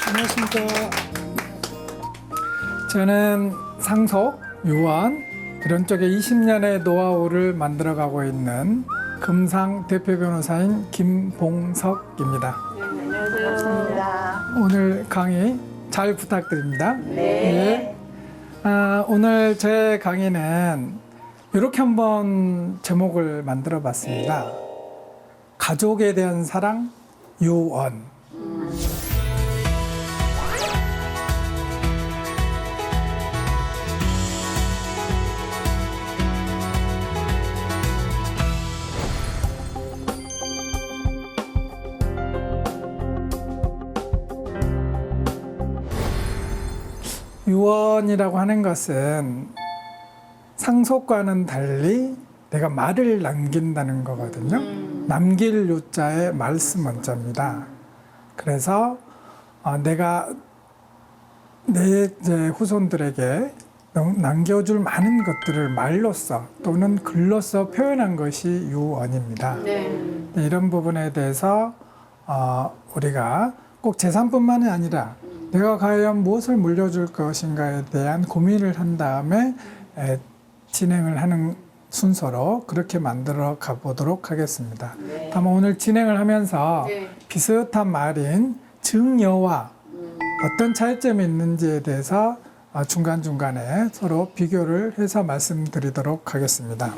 안녕하십니까. 저는 상속, 유언 이런 쪽에 20년의 노하우를 만들어가고 있는 금상 대표 변호사인 김봉석입니다. 반갑습니다. 오늘 강의 잘 부탁드립니다. 네. 오늘 제 강의는 이렇게 한번 제목을 만들어 봤습니다. 가족에 대한 사랑, 유언. 유언이라고 하는 것은 상속과는 달리 내가 말을 남긴다는 거거든요. 남길 유자의 말씀 원자입니다. 그래서 내가 내 이제 후손들에게 남겨줄 많은 것들을 말로써 또는 글로써 표현한 것이 유언입니다. 이런 부분에 대해서 우리가 꼭 재산뿐만이 아니라 내가 과연 무엇을 물려줄 것인가에 대한 고민을 한 다음에 진행을 하는 순서로 그렇게 만들어 가보도록 하겠습니다. 다만 오늘 진행을 하면서 비슷한 말인 증여와 어떤 차이점이 있는지에 대해서 중간중간에 서로 비교를 해서 말씀드리도록 하겠습니다.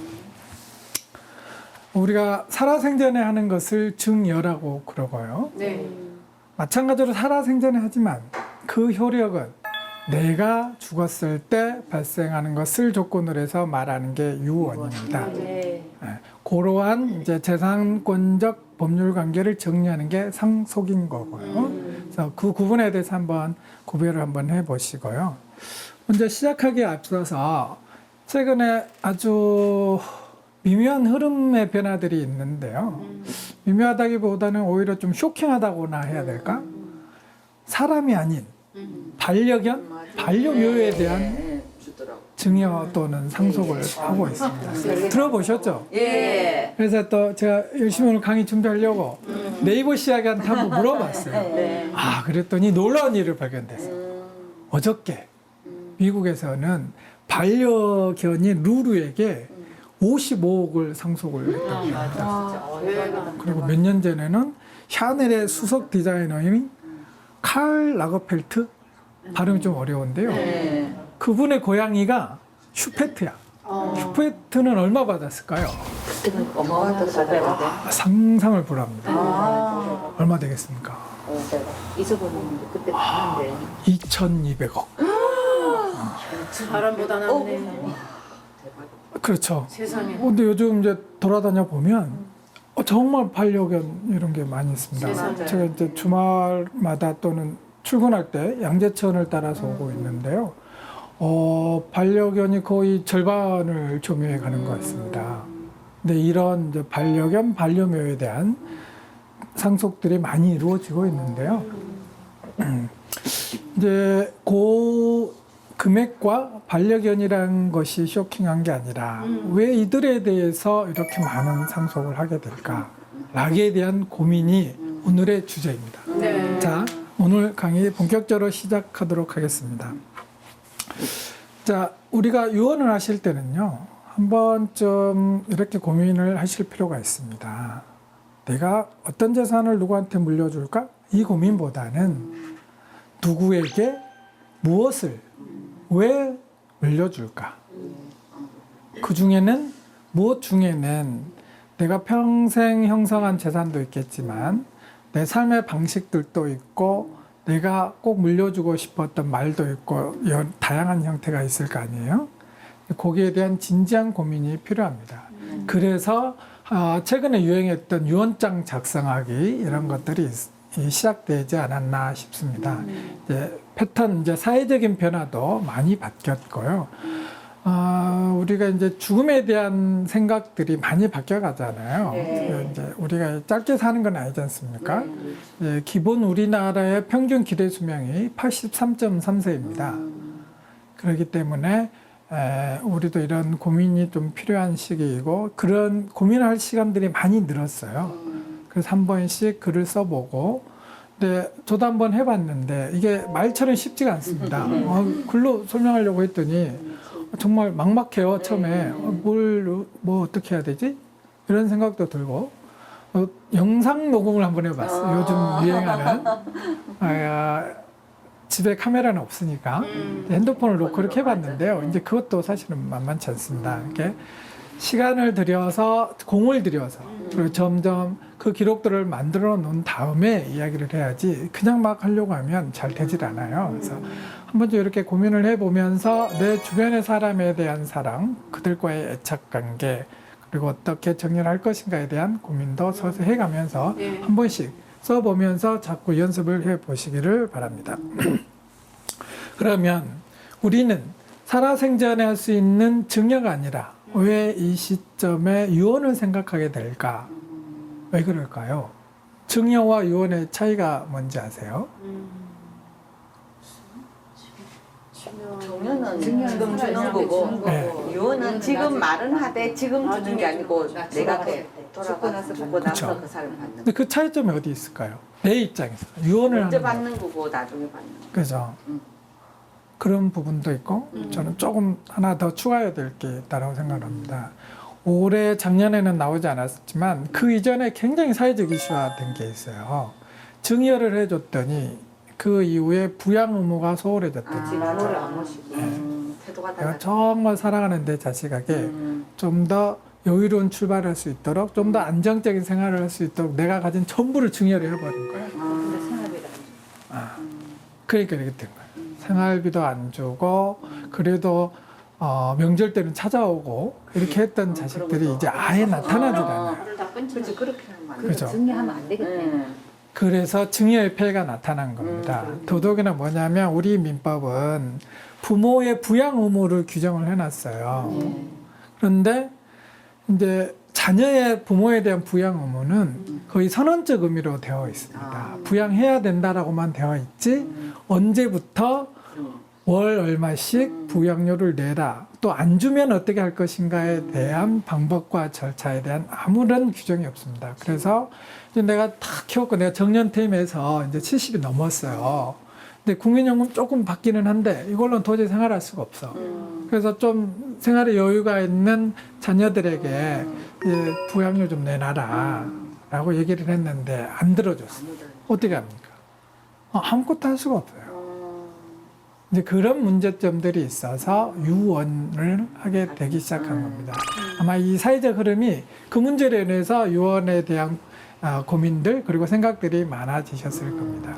우리가 살아생전에 하는 것을 증여라고 그러고요. 마찬가지로 살아생전에 하지만 그 효력은 내가 죽었을 때 발생하는 것을 조건으로 해서 말하는 게 유언입니다. 그러한 이제 재산권적 법률 관계를 정리하는 게 상속인 거고요. 그래서 그 구분에 대해서 한번 구별을 한번 해보시고요. 먼저 시작하기에 앞서서 최근에 아주 미묘한 흐름의 변화들이 있는데요. 미묘하다기보다는 오히려 좀 쇼킹하다고나 해야 될까? 사람이 아닌 반려견, 반려묘에 대한 증여 또는 상속을 하고 있습니다. 들어보셨죠? 예. 그래서 또 제가 열심히 오늘 강의 준비하려고 네이버 시작한테 한번 물어봤어요. 그랬더니 놀라운 일을 발견됐어요. 어저께 미국에서는 반려견이 루루에게 55억을 상속을 했다고 합니다. 그리고 몇 년 전에는 샤넬의 수석 디자이너인 칼 라거펠트, 발음이 좀 어려운데요. 그분의 고양이가 슈페트야. 슈페트는 얼마 받았을까요? 그때는 어마어마하다. 상상을 불합니다. 얼마 되겠습니까? 제가 잊어버렸는데 그때 봤는데 2,200억. 사람보다 낫네. 그렇죠. 세상에. 근데 요즘 이제 돌아다녀 보면 정말 반려견 이런 게 많이 있습니다. 세상에. 제가 이제 주말마다 또는 출근할 때 양재천을 따라서 오고 있는데요. 반려견이 거의 절반을 점유해 가는 것 같습니다. 근데 이런 이제 반려견, 반려묘에 대한 상속들이 많이 이루어지고 있는데요. 이제 그 금액과 반려견이라는 것이 쇼킹한 게 아니라 왜 이들에 대해서 이렇게 많은 상속을 하게 될까? 라기에 대한 고민이 오늘의 주제입니다. 자, 오늘 강의 본격적으로 시작하도록 하겠습니다. 자, 우리가 유언을 하실 때는요, 한 번쯤 이렇게 고민을 하실 필요가 있습니다. 내가 어떤 재산을 누구한테 물려줄까? 이 고민보다는 누구에게 무엇을 왜 물려줄까? 그 중에는 무엇 중에는 내가 평생 형성한 재산도 있겠지만 내 삶의 방식들도 있고 내가 꼭 물려주고 싶었던 말도 있고 다양한 형태가 있을 거 아니에요? 거기에 대한 진지한 고민이 필요합니다. 그래서 최근에 유행했던 유언장 작성하기 이런 것들이 시작되지 않았나 싶습니다. 이제 패턴, 이제 사회적인 변화도 많이 바뀌었고요. 우리가 이제 죽음에 대한 생각들이 많이 바뀌어가잖아요. 이제 우리가 짧게 사는 건 아니지 않습니까? 기본 우리나라의 평균 기대 수명이 83.3세입니다. 그렇기 때문에 우리도 이런 고민이 좀 필요한 시기이고 그런 고민할 시간들이 많이 늘었어요. 그래서 한 번씩 글을 써보고 근데 저도 한번 해봤는데 이게 말처럼 쉽지가 않습니다. 글로 설명하려고 했더니 정말 막막해요. 처음에 뭐 어떻게 해야 되지? 이런 생각도 들고 영상 녹음을 한번 해봤어요. 요즘 유행하는 집에 카메라는 없으니까 핸드폰을 놓고 이렇게 해봤는데요. 이제 그것도 사실은 만만치 않습니다. 이렇게 시간을 들여서 공을 들여서 그리고 점점 그 기록들을 만들어 놓은 다음에 이야기를 해야지 그냥 막 하려고 하면 잘 되질 않아요. 그래서 한 번쯤 이렇게 고민을 해보면서 내 주변의 사람에 대한 사랑, 그들과의 애착관계 그리고 어떻게 정리를 할 것인가에 대한 고민도 서서히 해가면서 한 번씩 써보면서 자꾸 연습을 해보시기를 바랍니다. 그러면 우리는 살아생전에 할 수 있는 증여가 아니라 왜 이 시점에 유언을 생각하게 될까? 왜 그럴까요? 증여와 유언의 차이가 뭔지 아세요? 정년은 증여는 지금 주는 살아있는 거고 주는 네. 거고. 유언은 지금 말은 하되 지금 주는 게 아니고 내가 죽고 나서 죽고 나서 그쵸. 그 사람 받는 근데 그 차이점이 어디 있을까요? 내 입장에서 유언을 먼저 하는 거. 받는 거고 나중에 받는 거. 그죠? 음. 그런 부분도 있고 저는 조금 하나 더 추가해야 될 게 있다고 생각합니다. 올해 작년에는 나오지 않았지만 그 이전에 굉장히 사회적 이슈화된 게 있어요. 증여를 해줬더니 그 이후에 부양 의무가 소홀해졌다. 부모를 안 모시고. 태도가 내가 달라. 정말 사랑하는 내 자식에게 좀 더 여유로운 출발을 할 수 있도록 좀 더 안정적인 생활을 할 수 있도록 내가 가진 전부를 증여를 해버린 거예요. 근데 생활비가 그러니까 이렇게 된 거예요. 생활비도 안 주고 그래도 명절 때는 찾아오고 이렇게 했던 자식들이 이제 아예 나타나질 않아요. 불을 다 끊지. 그렇지 그렇게 하면 안 돼. 그죠. 증여하면 안 되겠네. 그래서 증여의 폐해가 나타난 겁니다. 더더욱이나 뭐냐면 우리 민법은 부모의 부양 의무를 규정을 해놨어요. 그런데 이제 자녀의 부모에 대한 부양 의무는 거의 선언적 의미로 되어 있습니다. 부양해야 된다라고만 되어 있지 언제부터 월 얼마씩 부양료를 내라 또 안 주면 어떻게 할 것인가에 대한 방법과 절차에 대한 아무런 규정이 없습니다. 그래서 이제 내가 다 키웠고 내가 정년퇴임해서 이제 70이 넘었어요. 근데 국민연금 조금 받기는 한데 이걸로는 도저히 생활할 수가 없어. 그래서 좀 생활에 여유가 있는 자녀들에게 이제 부양료 좀 내놔라 라고 얘기를 했는데 안 들어줬어요. 어떻게 합니까? 아무것도 할 수가 없어요. 이제 그런 문제점들이 있어서 유언을 하게 되기 시작한 겁니다. 아마 이 사회적 흐름이 그 문제로 인해서 유언에 대한 고민들 그리고 생각들이 많아지셨을 겁니다.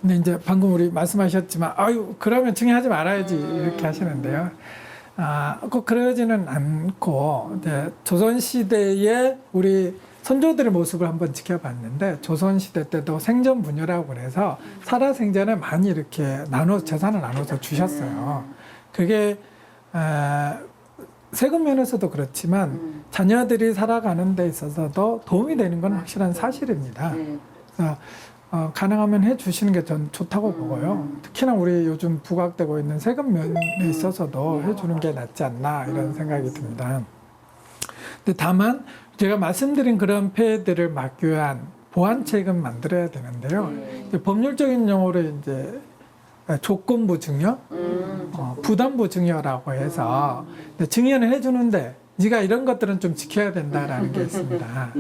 근데 이제 방금 우리 말씀하셨지만 아유 그러면 증여하지 말아야지 이렇게 하시는데요. 꼭 그러지는 않고 이제 조선시대에 우리 선조들의 모습을 한번 지켜봤는데 조선시대 때도 생전분여라고 그래서 살아생전에 많이 이렇게 재산을 나눠서 주셨어요. 그게 세금 면에서도 그렇지만 자녀들이 살아가는 데 있어서도 도움이 되는 건 확실한 사실입니다. 그래서 가능하면 해주시는 게 전 좋다고 보고요. 특히나 우리 요즘 부각되고 있는 세금 면에 있어서도 해주는 게 낫지 않나 이런 생각이 듭니다. 근데 다만 제가 말씀드린 그런 폐해들을 막기 위한 보완책은 만들어야 되는데요. 이제 법률적인 용어로 이제 조건부 증여, 부담부 증여라고 해서 증여는 해주는데 네가 이런 것들은 좀 지켜야 된다라는 게 있습니다.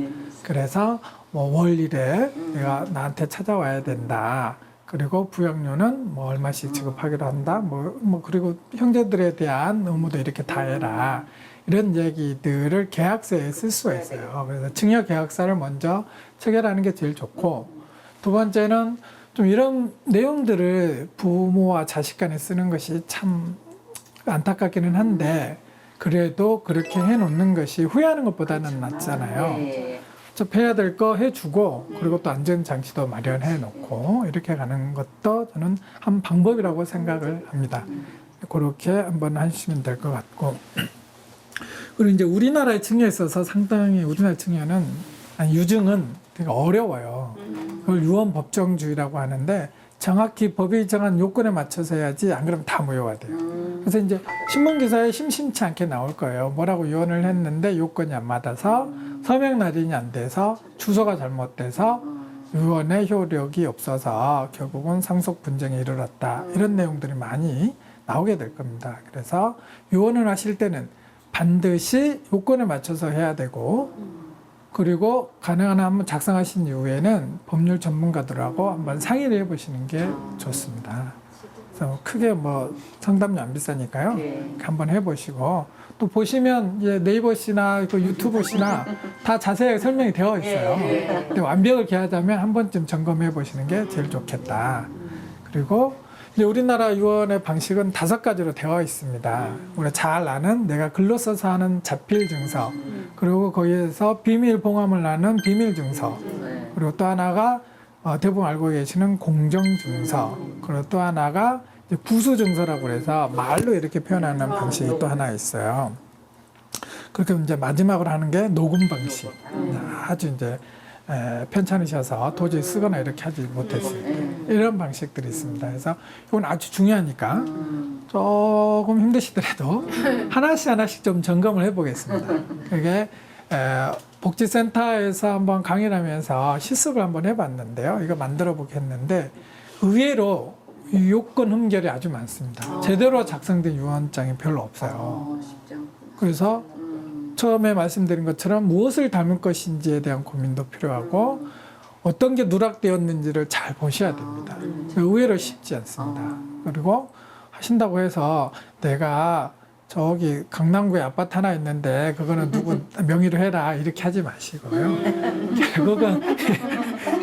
그래서 뭐 월일에 내가 나한테 찾아와야 된다. 그리고 부양료는 뭐 얼마씩 지급하기로 한다. 뭐 그리고 형제들에 대한 의무도 이렇게 다 해라. 이런 얘기들을 계약서에 쓸 수가 있어요. 그래서 증여 계약서를 먼저 체결하는 게 제일 좋고 두 번째는 좀 이런 내용들을 부모와 자식 간에 쓰는 것이 참 안타깝기는 한데 그래도 그렇게 해놓는 것이 후회하는 것보다는 낫잖아요. 해야 될 거 해주고 그리고 또 안전장치도 마련해 놓고 이렇게 가는 것도 저는 한 방법이라고 생각을 합니다. 그렇게 한번 하시면 될 것 같고 그리고 이제 우리나라의 증여에 있어서 상당히 우리나라 증여는 유증은 되게 어려워요. 그걸 유언법정주의라고 하는데 정확히 법이 정한 요건에 맞춰서 해야지 안 그러면 다 무효가 돼요. 그래서 이제 신문기사에 심심치 않게 나올 거예요. 뭐라고 유언을 했는데 요건이 안 맞아서 서명 날인이 안 돼서 주소가 잘못돼서 유언의 효력이 없어서 결국은 상속 분쟁에 이르렀다. 이런 내용들이 많이 나오게 될 겁니다. 그래서 유언을 하실 때는 반드시 요건에 맞춰서 해야 되고 그리고 가능한 한 한번 작성하신 이후에는 법률 전문가들하고 한번 상의를 해보시는 게 좋습니다. 그래서 크게 뭐 상담료 안 비싸니까요. 네. 한번 해보시고 또 보시면 이제 네이버시나 그 유튜브시나 다 자세하게 설명이 되어 있어요. 근데 완벽을 기하자면 한 번쯤 점검해 보시는 게 제일 좋겠다. 그리고 이제 우리나라 유언의 방식은 5가지로 되어 있습니다. 우리가 잘 아는 내가 글로 써서 하는 자필 증서, 그리고 거기에서 비밀 봉함을 하는 비밀 증서, 그리고 또 하나가 대부분 알고 계시는 공정 증서, 그리고 또 하나가 이제 구수 증서라고 해서 말로 이렇게 표현하는 방식이 또 하나 있어요. 그렇게 이제 마지막으로 하는 게 녹음 방식. 아주 이제 편찮으셔서 도저히 쓰거나 이렇게 하지 못했을 때 이런 방식들이 있습니다. 그래서 이건 아주 중요하니까 조금 힘드시더라도 하나씩 좀 점검을 해보겠습니다. 그게 복지센터에서 한번 강의를 하면서 실습을 한번 해봤는데요. 이거 만들어 보겠는데 의외로 요건 흠결이 아주 많습니다. 제대로 작성된 유언장이 별로 없어요. 그래서 처음에 말씀드린 것처럼 무엇을 담을 것인지에 대한 고민도 필요하고 어떤 게 누락되었는지를 잘 보셔야 됩니다. 의외로 쉽지 않습니다. 그리고 하신다고 해서 내가 저기 강남구에 아파트 하나 있는데 그거는 누구 명의로 해라 이렇게 하지 마시고요. 결국은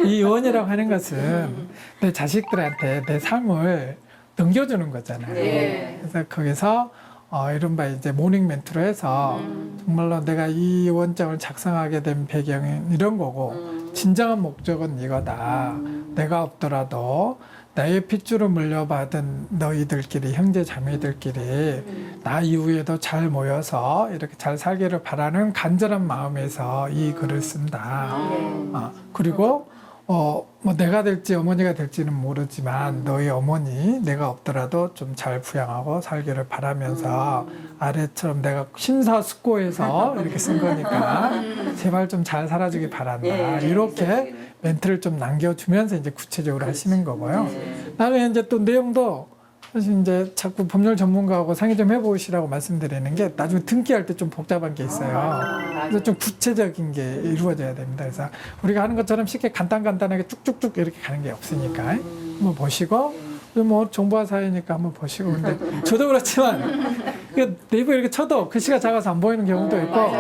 이 유언이라고 하는 것은 내 자식들한테 내 상을 넘겨주는 거잖아요. 그래서 거기서 이른바 이제 모닝 멘트로 해서 정말로 내가 이 원장을 작성하게 된 배경은 이런 거고 진정한 목적은 이거다. 내가 없더라도 나의 핏줄을 물려받은 너희들끼리 형제 자매들끼리 나 이후에도 잘 모여서 이렇게 잘 살기를 바라는 간절한 마음에서 이 글을 쓴다. 그리고 뭐 내가 될지 어머니가 될지는 모르지만 너희 어머니 내가 없더라도 좀 잘 부양하고 살기를 바라면서 아래처럼 내가 심사숙고해서 이렇게 쓴 거니까 제발 좀 잘 살아주기 바란다. 이렇게 멘트를 좀 남겨주면서 이제 구체적으로 하시는 거고요. 나중에 이제 또 내용도 사실 이제 자꾸 법률 전문가하고 상의 좀 해보시라고 말씀드리는 게 나중에 등기할 때 좀 복잡한 게 있어요. 그래서 좀 구체적인 게 이루어져야 됩니다. 그래서 우리가 하는 것처럼 쉽게 간단하게 쭉쭉쭉 이렇게 가는 게 없으니까 한번 보시고 뭐 정보화 사회니까 한번 보시고 근데 저도 그렇지만 네이버 이렇게 쳐도 글씨가 작아서 안 보이는 경우도 있고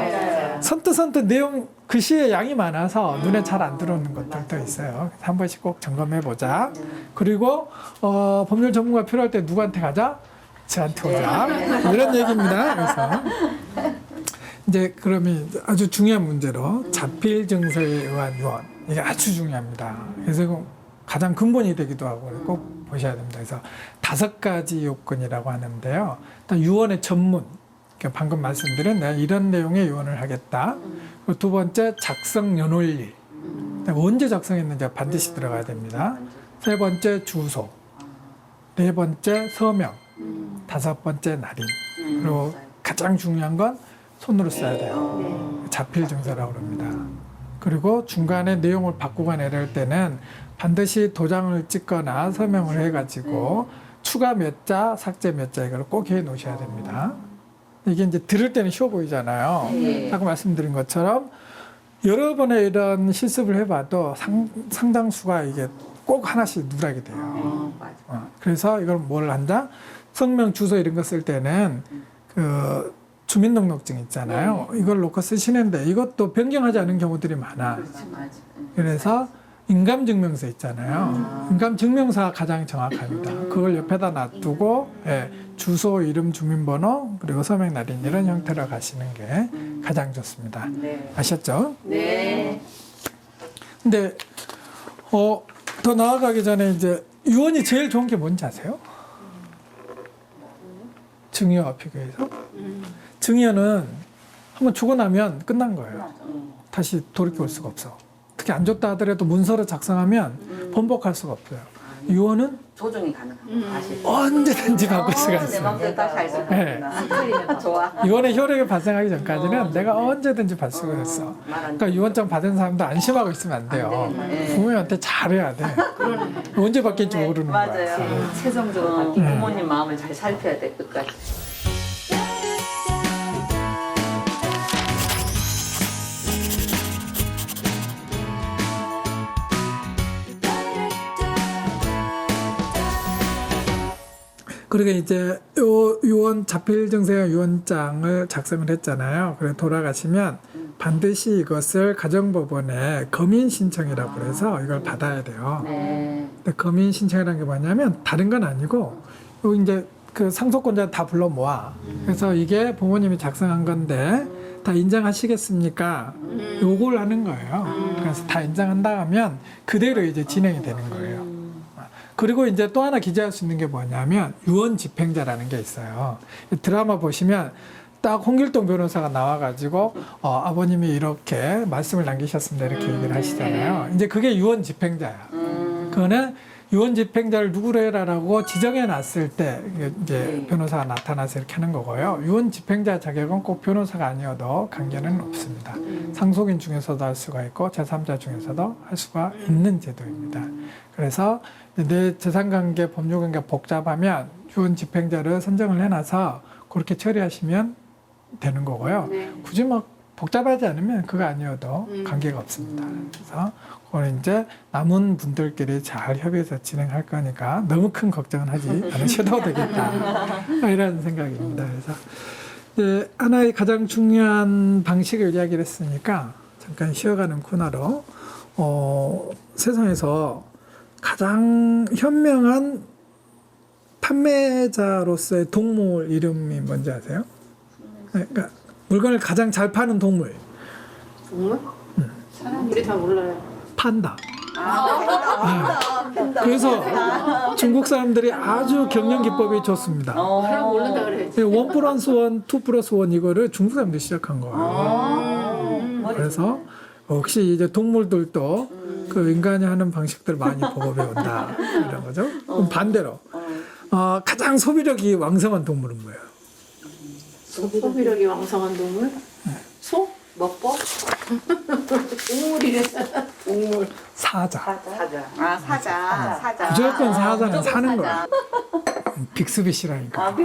선뜻 내용 글씨의 양이 많아서 눈에 잘 안 들어오는 것들도 있어요. 그래서 한 번씩 꼭 점검해 보자. 그리고 법률 전문가 필요할 때 누구한테 가자? 저한테 오자. 이런 얘기입니다. 그래서 이제 그러면 아주 중요한 문제로 자필 증서에 의한 유언 이게 아주 중요합니다. 그래서 이거 가장 근본이 되기도 하고 꼭 보셔야 됩니다. 그래서 5가지 요건이라고 하는데요. 일단 유언의 전문. 그러니까 방금 말씀드린 내가 이런 내용의 유언을 하겠다. 그리고 두 번째 작성 연월일. 언제 작성했는지가 반드시 들어가야 됩니다. 세 번째 주소. 네 번째 서명. 5번째 날인. 그리고 가장 중요한 건 손으로 써야 돼요. 자필 증서라고 합니다. 그리고 중간에 내용을 바꾸거나 이럴 때는 반드시 도장을 찍거나 서명을 해가지고 추가 몇 자, 삭제 몇 자 이걸 꼭 해 놓으셔야 됩니다. 이게 이제 들을 때는 쉬워 보이잖아요. 아까 말씀드린 것처럼 여러 번의 이런 실습을 해봐도 상당수가 이게 꼭 하나씩 누락이 돼요. 그래서 이걸 뭘 한다? 성명, 주소 이런 거 쓸 때는 그 주민등록증 있잖아요. 이걸 놓고 쓰시는데 이것도 변경하지 않은 경우들이 많아. 그래서 인감증명서 있잖아요. 인감증명서가 가장 정확합니다. 그걸 옆에다 놔두고 주소, 이름, 주민번호 그리고 서명 날인 이런 형태로 가시는 게 가장 좋습니다. 아셨죠? 네. 근데 더 나아가기 전에 이제 유언이 제일 좋은 게 뭔지 아세요? 증여와 비교해서 증여는 한번 주고 나면 끝난 거예요. 다시 돌이켜 올 수가 없어. 특히 안 줬다 하더라도 문서로 작성하면 번복할 수가 없어요. 유언은 조정이 가능합니다. 다시. 언제든지 바꿀 수가 내 있어요. 마음대로 다시 할 수 있구나. 좋아. 유언의 효력이 발생하기 전까지는 내가 언제든지 발수가 있어. 그러니까 유언장 받은 사람도 안심하고 있으면 안 돼요. 안 되겠네. 부모님한테 잘해야 돼. 언제 바뀔지 모르는 거야. 맞아요. 최종적으로 바뀐 부모님 마음을 잘 살펴야 돼 끝까지. 그러니까 이제 요 유언 자필 증세와 유언장을 작성을 했잖아요. 그래 돌아가시면 반드시 이것을 가정법원에 검인 신청이라고 그래서 이걸 받아야 돼요. 네. 근데 검인 신청이라는 게 뭐냐면 다른 건 아니고 요 이제 그 상속권자 다 불러 모아. 그래서 이게 부모님이 작성한 건데 다 인정하시겠습니까? 요걸 하는 거예요. 그래서 다 인정한다 하면 그대로 이제 진행이 되는 거예요. 그리고 이제 또 하나 기재할 수 있는 게 뭐냐면 유언 집행자라는 게 있어요. 드라마 보시면 딱 홍길동 변호사가 나와가지고 아버님이 이렇게 말씀을 남기셨습니다 이렇게 얘기를 하시잖아요. 이제 그게 유언 집행자야. 그거는 유언 집행자를 누구로 해라라고 지정해 놨을 때 이제 변호사가 나타나서 이렇게 하는 거고요. 유언 집행자 자격은 꼭 변호사가 아니어도 관계는 없습니다. 상속인 중에서도 할 수가 있고 제3자 중에서도 할 수가 있는 제도입니다. 그래서 내 재산관계, 법률관계 복잡하면 유언 집행자를 선정을 해놔서 그렇게 처리하시면 되는 거고요. 굳이 막 복잡하지 않으면 그거 아니어도 관계가 없습니다. 그래서 그걸 이제 남은 분들끼리 잘 협의해서 진행할 거니까 너무 큰 걱정은 하지 않으셔도 되겠다. 이런 생각입니다. 그래서 이제 하나의 가장 중요한 방식을 이야기를 했으니까 잠깐 쉬어가는 코너로 세상에서 가장 현명한 판매자로서의 동물 이름이 뭔지 아세요? 그러니까 물건을 가장 잘 파는 동물. 정말? 사람들이 다 몰라요. 판다. 그래서 중국 사람들이 아주 경영 기법이 좋습니다. 그럼 모른다 그래야지. 1 플러스 1, 2 플러스 1 이거를 중국 사람들이 시작한 거예요. 그래서 역시 이제 동물들도 그 인간이 하는 방식들을 많이 보고 배운다 이런 거죠. 그럼 반대로 가장 소비력이 왕성한 동물은 뭐예요? 소비력이 왕성한 동물? 소? 먹보? 동물이래. 동물. 사자. 사자. 사자. 무조건 사자는 사는 거야. 빅스비시라니까.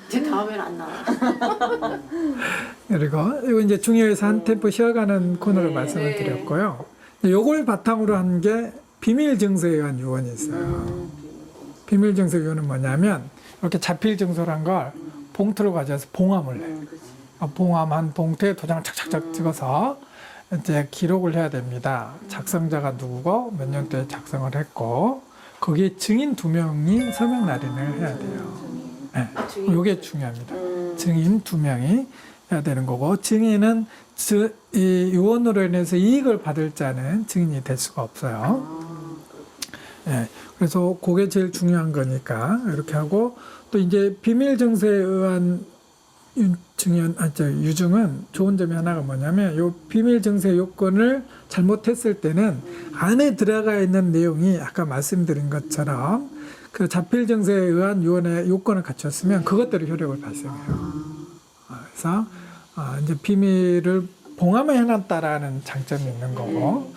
제 다음엔 안 나와. 그리고 이거 이제 중요해서 한 템포 쉬어가는 코너를 말씀을 드렸고요. 요걸 바탕으로 한 게 비밀 증서에 의한 유언이 있어요. 비밀 증서 유언은 뭐냐면 이렇게 자필 증서란 걸 봉투로 가져와서 봉함을 해. 봉함 한 봉투에 도장을 착착착 찍어서 이제 기록을 해야 됩니다. 작성자가 누구고 몇 년도에 작성을 했고 거기에 증인 2명이 서명 날인을 해야 돼요. 네. 이게 중요합니다. 증인 2명이 해야 되는 거고 증인은 이 유언으로 인해서 이익을 받을 자는 증인이 될 수가 없어요. 네. 그래서 그게 제일 중요한 거니까 이렇게 하고 또 이제 비밀 증서에 의한 유증은 좋은 점이 하나가 뭐냐면 요 비밀 증세 요건을 잘못했을 때는 안에 들어가 있는 내용이 아까 말씀드린 것처럼 그 자필 증세에 의한 유언의 요건을 갖췄으면 그것대로 효력을 발생해요. 그래서 이제 비밀을 봉함을 해놨다라는 장점이 있는 거고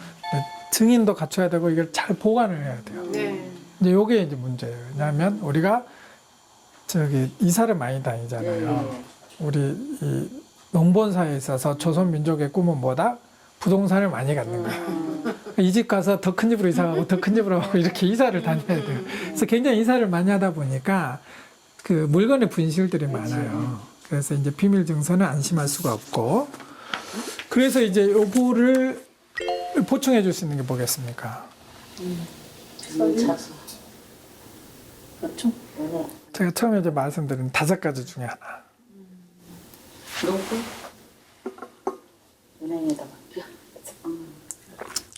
증인도 갖춰야 되고 이걸 잘 보관을 해야 돼요. 네. 이제 요게 이제 문제예요. 왜냐하면 우리가 이사를 많이 다니잖아요. 우리 이 농본사에 있어서 조선 민족의 꿈은 뭐다? 부동산을 많이 갖는 거예요. 이 집 가서 더 큰 집으로 이사 가고 더 큰 집으로 가고 이렇게 이사를 다녀야 돼요. 그래서 굉장히 이사를 많이 하다 보니까 그 물건의 분실들이 많아요. 그래서 이제 비밀 증서는 안심할 수가 없고 그래서 이제 요거를 보충해 줄 수 있는 게 뭐겠습니까? 설차서. 그렇죠? 제가 처음에 이제 말씀드린 5가지 중에 하나. 은행에다가.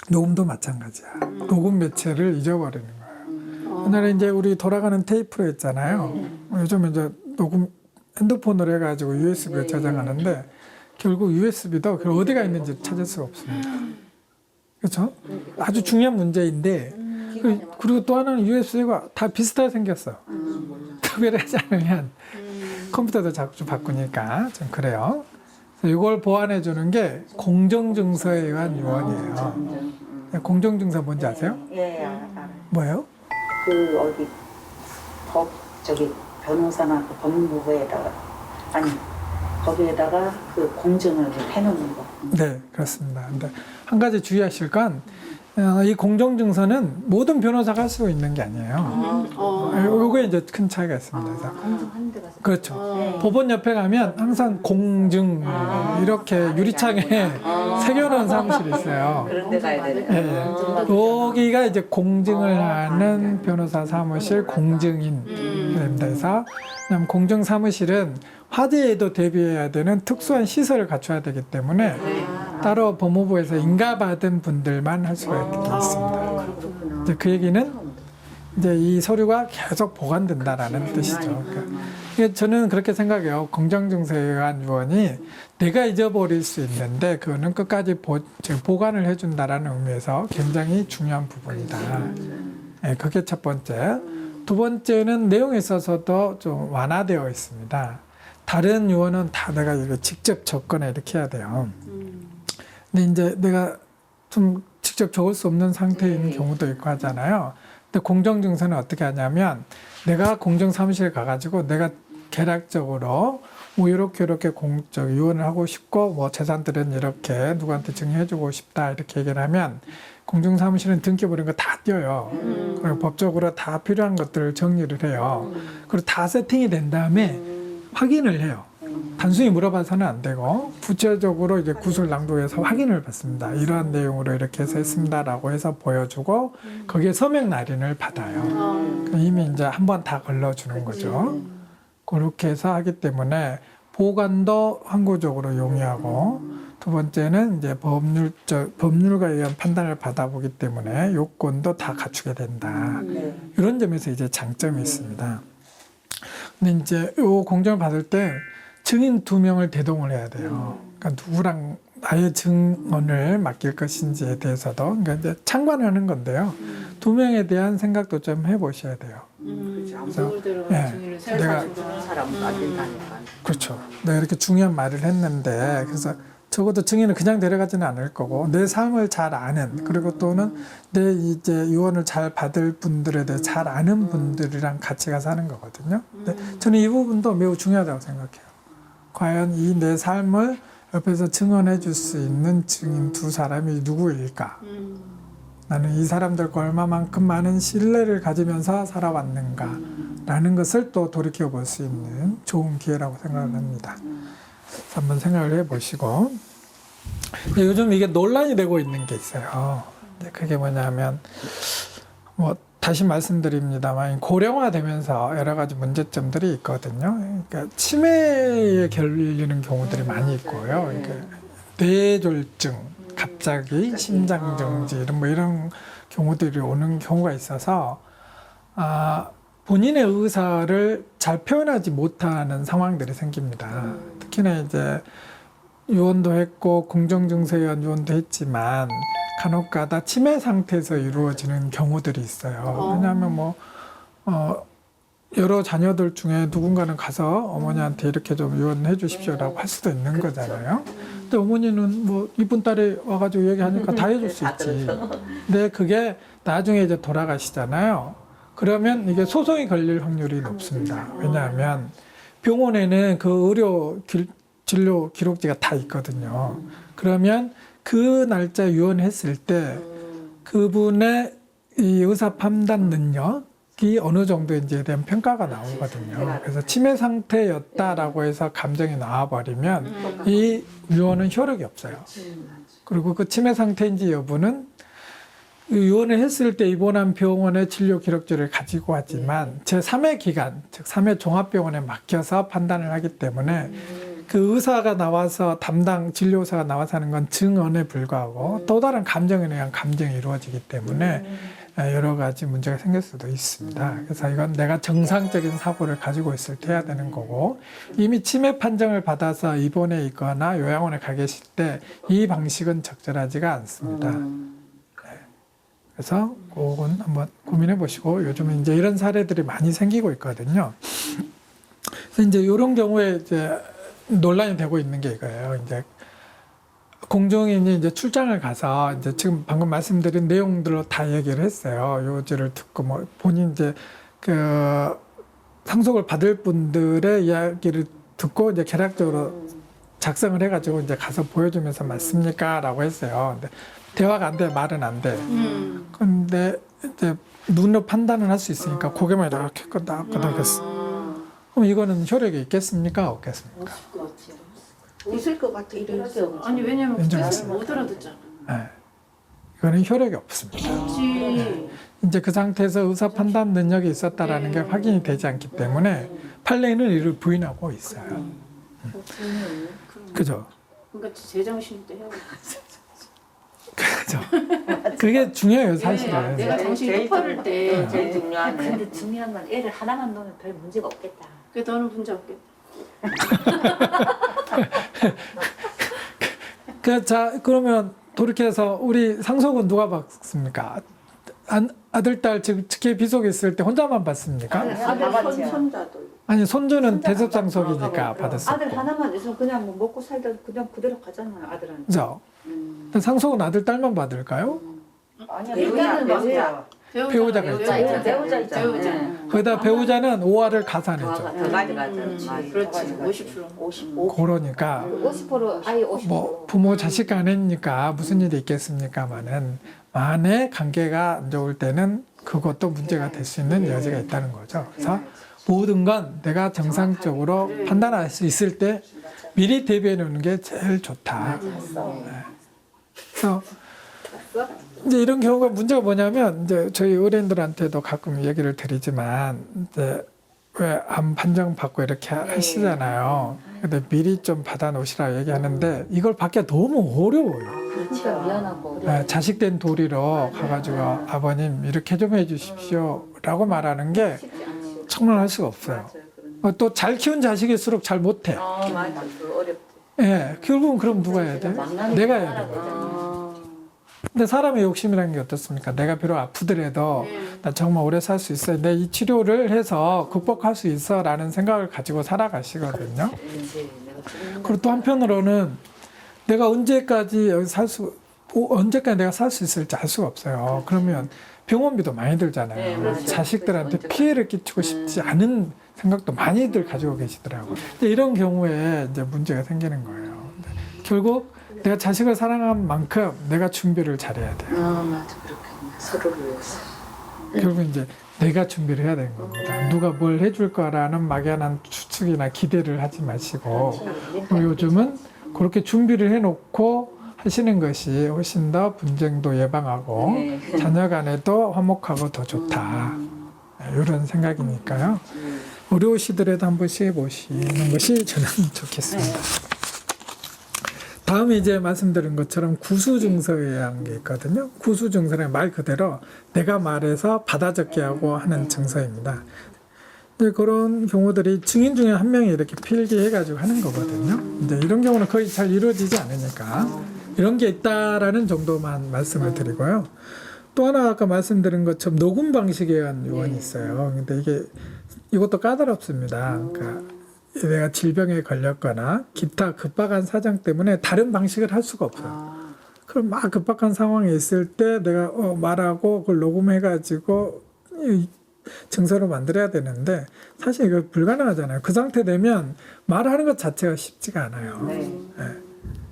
녹음도 마찬가지야. 녹음 매체를 잊어버리는 거예요. 옛날에 이제 우리 돌아가는 테이프로 했잖아요. 요즘 이제 녹음 핸드폰으로 해가지고 USB로 저장하는데 결국 USB도 어디가 있는지 찾을 수가 없습니다. 그렇죠? 아주 중요한 문제인데 그리고 또 하나는 USB가 다 비슷하게 생겼어. 특별하지 않으면 컴퓨터도 자꾸 바꾸니까 좀 그래요. 이걸 보완해 주는 게 공정증서에 의한 유언이에요. 공정증서 뭔지 아세요? 예, 알아요. 뭐예요? 그 어디 저기 변호사나 그 법무부에다가 아니 거기에다가 그 공증을 해놓는 거. 네, 그렇습니다. 근데 한 가지 주의하실 건 이 공정증서는 모든 변호사가 할 수 있는 게 아니에요. 요게 이제 큰 차이가 있습니다. 그래서 공증하는 데 가서. 그렇죠. 네. 법원 옆에 가면 항상 공증 이렇게 유리창에 새겨놓은 사무실이 있어요. 그런 데 가야 되네. 예, 여기가 이제 공증을 하는 변호사 사무실 공증인 됩니다. 그래서 왜냐하면 공증 사무실은 화재에도 대비해야 되는 특수한 시설을 갖춰야 되기 때문에 따로 법무부에서 인가받은 분들만 할 수가 있게 되어 있습니다. 이제 그 얘기는 이제 이 서류가 계속 보관된다라는 뜻이죠. 그러니까 저는 그렇게 생각해요. 공정증서에 의한 유언이 내가 잊어버릴 수 있는데 그거는 끝까지 보관을 해준다라는 의미에서 굉장히 중요한 부분이다. 네, 그게 첫 번째. 두 번째는 내용에 있어서도 좀 완화되어 있습니다. 다른 유언은 다 내가 이거 직접 적거나 이렇게 해야 돼요. 근데 이제 내가 좀 직접 적을 수 없는 상태인 경우도 있고 하잖아요. 근데 공정증서는 어떻게 하냐면 내가 공정사무실에 가가지고 내가 개략적으로 뭐 이렇게 유언을 하고 싶고 뭐 재산들은 이렇게 누구한테 증여해주고 싶다 이렇게 얘기를 하면 공정사무실은 등기부른 거 다 띄어요. 그리고 법적으로 다 필요한 것들을 정리를 해요. 그리고 다 세팅이 된 다음에 확인을 해요. 단순히 물어봐서는 안 되고 구체적으로 이제 구술 낭독해서 확인을 받습니다. 이러한 내용으로 이렇게 해서 했습니다라고 해서 보여주고 거기에 서명 날인을 받아요. 이미 이제 한번 다 걸러주는 거죠. 그렇게 해서 하기 때문에 보관도 항구적으로 용이하고 두 번째는 이제 법률가에 의한 판단을 받아보기 때문에 요건도 다 갖추게 된다. 이런 점에서 이제 장점이 있습니다. 근데 이제 요 공정을 받을 때 증인 2명을 대동을 해야 돼요. 그러니까 누구랑 나의 증언을 맡길 것인지에 대해서도 그러니까 이제 참관하는 건데요. 2명에 대한 생각도 좀 해보셔야 돼요. 누굴대로 예, 증인을 내가 세워가지고 사람은 안 된다니까. 그렇죠. 내가 이렇게 중요한 말을 했는데 그래서 적어도 증인을 그냥 데려가지는 않을 거고 내 삶을 잘 아는 그리고 또는 내 이제 유언을 잘 받을 분들에 대해 잘 아는 분들이랑 같이 가서 하는 거거든요. 근데 저는 이 부분도 매우 중요하다고 생각해요. 과연 이 내 삶을 옆에서 증언해 줄 수 있는 증인 2사람이 누구일까? 나는 이 사람들과 얼마만큼 많은 신뢰를 가지면서 살아왔는가? 라는 것을 또 돌이켜 볼 수 있는 좋은 기회라고 생각을 합니다. 한번 생각을 해보시고 요즘 이게 논란이 되고 있는 게 있어요. 그게 뭐냐면 뭐 다시 말씀드립니다만 고령화되면서 여러 가지 문제점들이 있거든요. 그러니까 치매에 걸리는 경우들이 많이 있고요. 그러니까 뇌졸중, 갑자기 심장정지 이런 경우들이 오는 경우가 있어서 본인의 의사를 잘 표현하지 못하는 상황들이 생깁니다. 특히나 이제 유언도 했고 공정증서에 의한 유언도 했지만 간혹가다 치매 상태에서 이루어지는 경우들이 있어요. 왜냐하면 뭐 여러 자녀들 중에 누군가는 가서 어머니한테 이렇게 좀 유언해 주십시오라고 할 수도 있는 거잖아요. 근데 어머니는 뭐 이쁜 딸이 와가지고 얘기하니까 다 해줄 수 있지. 근데 그게 나중에 이제 돌아가시잖아요. 그러면 이게 소송이 걸릴 확률이 높습니다. 왜냐하면 병원에는 그 의료 진료 기록지가 다 있거든요. 그러면 그 날짜 유언했을 때 그분의 이 의사 판단 능력이 어느 정도인지에 대한 평가가 나오거든요. 그래서 치매 상태였다라고 해서 감정이 나와버리면 이 유언은 효력이 없어요. 그리고 그 치매 상태인지 여부는 유언을 했을 때 입원한 병원의 진료 기록지를 가지고 왔지만 제3의 기관, 즉 3회 종합병원에 맡겨서 판단을 하기 때문에 그 의사가 나와서 담당 진료의사가 나와서 하는 건 증언에 불과하고 또 다른 감정에 대한 감정이 이루어지기 때문에 여러 가지 문제가 생길 수도 있습니다. 그래서 이건 내가 정상적인 사고를 가지고 있을 때 해야 되는 거고 이미 치매 판정을 받아서 입원해 있거나 요양원에 가 계실 때 이 방식은 적절하지가 않습니다. 그래서 그건 한번 고민해 보시고 요즘에 이제 이런 사례들이 많이 생기고 있거든요. 그래서 이제 이런 경우에 이제 논란이 되고 있는 게 이거예요. 이제 공정인이 이제 출장을 가서 이제 지금 방금 말씀드린 내용들로 다 얘기를 했어요. 요지를 듣고 뭐 본인 이제 그 상속을 받을 분들의 이야기를 듣고 이제 개략적으로 작성을 해가지고 이제 가서 보여주면서 맞습니까? 라고 했어요. 근데 대화가 안 돼, 말은 안 돼. 근데 이제 눈으로 판단을 할 수 있으니까 고개만 이렇게 끄덕끄덕했어. 그럼 이거는 효력이 있겠습니까? 없겠습니까? 있을 것 같아. 이런 아니 왜냐면 인정했어요. 그때는 못 알아듣잖아. 네. 이거는 효력이 없습니다. 그렇지. 이제 그 상태에서 의사 판단 능력이 있었다라는 게 확인이 되지 않기 때문에 판례인은 이를 부인하고 있어요. 그죠? 그러니까 제정신 때 해야 돼. 그죠? 그게 중요해요, 사실은. 내가 정신 똑바를 때. 제일 중요한 근데 중요한 건 애를 하나만 놓으면 별 문제가 없겠다. 그게 너는 문제 없겠다. 자, 그러면 돌이켜서 우리 상속은 누가 받습니까? 아들, 딸, 특히 비속에 있을 때 혼자만 받습니까? 아들 손자도 아니, 손주는 손자 대습상속이니까 받을 수 아들 없고. 하나만 있으면 그냥 뭐 먹고 살다 그냥 그대로 가잖아요, 아들한테. 그죠? 상속은 아들, 딸만 받을까요? 아니야, 배우자는 배우자. 배우자가 있죠. 배우자 있잖아. 배우자. 거기다 배우자는 5화를 가산해줘. 더 가져가죠. 그렇지. 50%. 55. 그러니까 50% 아예 50%. 뭐 부모 자식 간이니까 무슨 일이 있겠습니까마는 만에 관계가 안 좋을 때는 그것도 문제가 될 수 있는 여지가 있다는 거죠. 그래서 모든 건 내가 정상적으로 판단할 수 있을 때 미리 대비해 놓는 게 제일 좋다. 그래서 이제 이런 경우가 문제가 뭐냐면 이제 저희 의뢰인들한테도 가끔 얘기를 드리지만 이제 왜 암 판정 받고 이렇게 하시잖아요. 근데 미리 좀 받아 놓으시라 얘기하는데 이걸 받기가 너무 어려워요. 진짜 미안하고. 자식된 도리로 가가지고 아버님 이렇게 좀 해주십시오라고 말하는 게 정말 할 수가 없어요. 또 잘 키운 자식일수록 잘 못해. 맞아. 그 어렵지. 예, 결국은 그럼 누가 해야 돼? 내가 해야 되거든. 근데 사람의 욕심이라는 게 어떻습니까? 내가 비록 아프더라도 나 정말 오래 살 수 있어요. 내 이 치료를 해서 극복할 수 있어 라는 생각을 가지고 살아가시거든요. 그리고 또 한편으로는 내가 언제까지 내가 살 수 있을지 알 수가 없어요. 그러면 병원비도 많이 들잖아요. 자식들한테 피해를 끼치고 싶지 않은 생각도 많이들 가지고 계시더라고요. 근데 이런 경우에 이제 문제가 생기는 거예요. 근데 결국 내가 자식을 사랑한 만큼 내가 준비를 잘해야 돼요. 맞아, 그렇게 서로를 위해서. 결국 이제 내가 준비를 해야 되는 겁니다. 누가 뭘 해줄 거라는 막연한 추측이나 기대를 하지 마시고 요즘은 그렇게 준비를 해놓고 하시는 것이 훨씬 더 분쟁도 예방하고 자녀 간에도 화목하고 더 좋다. 이런 생각이니까요. 어려우시더라도 한 번씩 해보시는 것이 저는 좋겠습니다. 다음에 이제 말씀드린 것처럼 구수증서에 한 게 있거든요. 구수증서는 말 그대로 내가 말해서 받아 적게 하고 하는 증서입니다. 이제 그런 경우들이 증인 중에 한 명이 이렇게 필기해가지고 하는 거거든요. 이제 이런 경우는 거의 잘 이루어지지 않으니까 이런 게 있다라는 정도만 말씀을 드리고요. 또 하나 아까 말씀드린 것처럼 녹음 방식에 의한 요원이 있어요. 근데 이것도 까다롭습니다. 그러니까 내가 질병에 걸렸거나 기타 급박한 사정 때문에 다른 방식을 할 수가 없어요. 그럼 막 급박한 상황에 있을 때 내가 말하고 그걸 녹음해가지고 증서로 만들어야 되는데 사실 이거 불가능하잖아요. 그 상태 되면 말하는 것 자체가 쉽지가 않아요. 네.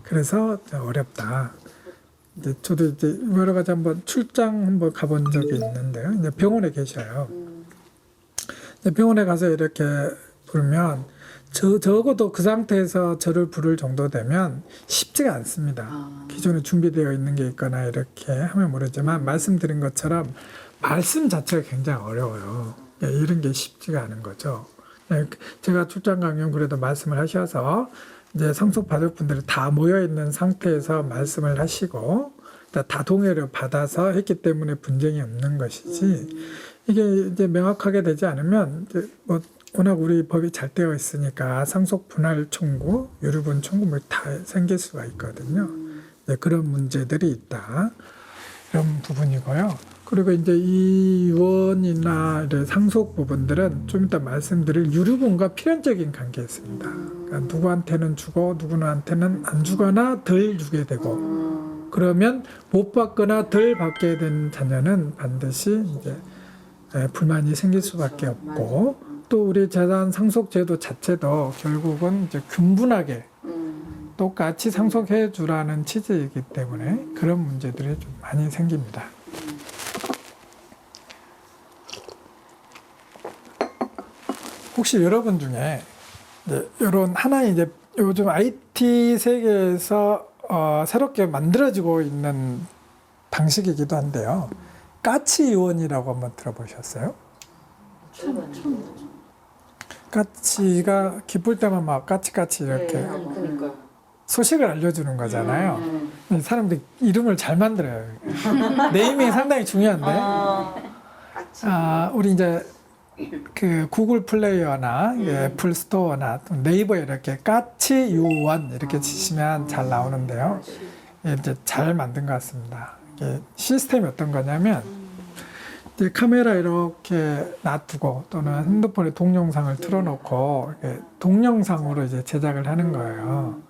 그래서 어렵다. 이제 저도 이제 여러 가지 한번 출장 한번 가본 적이 있는데요. 이제 병원에 계셔요. 이제 병원에 가서 이렇게 부르면 적어도 그 상태에서 저를 부를 정도 되면 쉽지가 않습니다. 기존에 준비되어 있는 게 있거나 이렇게 하면 모르지만 말씀드린 것처럼 말씀 자체가 굉장히 어려워요. 이런 게 쉽지가 않은 거죠. 제가 출장 강연 그래도 말씀을 하셔서 이제 상속 받을 분들이 다 모여 있는 상태에서 말씀을 하시고 다 동의를 받아서 했기 때문에 분쟁이 없는 것이지 이게 이제 명확하게 되지 않으면 이제 뭐 워낙 우리 법이 잘 되어 있으니까 상속 분할 청구, 유류분 청구 뭐 다 생길 수가 있거든요. 네, 그런 문제들이 있다. 이런 부분이고요. 그리고 이제 이 유언이나 이런 상속 부분들은 좀 이따 말씀드릴 유류분과 필연적인 관계에 있습니다. 그러니까 누구한테는 주고 누구한테는 안 주거나 덜 주게 되고 그러면 못 받거나 덜 받게 된 자녀는 반드시 이제 불만이 생길 수밖에 없고 또 우리 재산 상속 제도 자체도 결국은 이제 균분하게 똑같이 상속해 주라는 취지이기 때문에 그런 문제들이 좀 많이 생깁니다. 혹시 여러분 중에 이제 이런 하나의 이제 요즘 IT 세계에서 새롭게 만들어지고 있는 방식이기도 한데요. 까치 유언이라고 한번 들어보셨어요? 까치가 기쁠 때만 막 까치까치 이렇게 그러니까. 소식을 알려주는 거잖아요. 사람들이 이름을 잘 만들어요. 네이밍이 상당히 중요한데. 우리 이제 그 구글 플레이어나 애플 스토어나 네이버에 이렇게 까치 유원 이렇게 치시면 잘 나오는데요. 이제 잘 만든 것 같습니다. 이게 시스템이 어떤 거냐면 이제 카메라 이렇게 놔두고 또는 핸드폰에 동영상을 틀어놓고 이렇게 동영상으로 이제 제작을 하는 거예요.